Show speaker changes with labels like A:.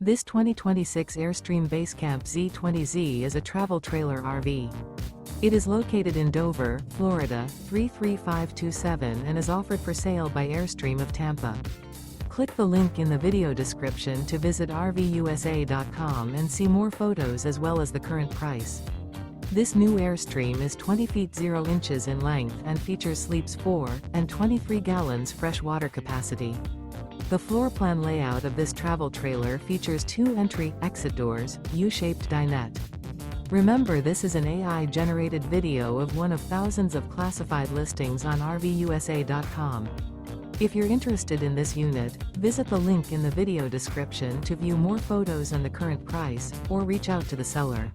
A: This 2026 Airstream Basecamp Xe is a travel trailer RV. It is located in Dover, Florida, 33527 and is offered for sale by Airstream of Tampa. Click the link in the video description to visit RVUSA.com and see more photos as well as the current price. This new Airstream is 20 feet 0 inches in length and features sleeps 4 and 23 gallons fresh water capacity. The floor plan layout of this travel trailer features 2 entry-exit doors, U-shaped dinette. Remember, this is an AI-generated video of one of thousands of classified listings on RVUSA.com. If you're interested in this unit, visit the link in the video description to view more photos and the current price, or reach out to the seller.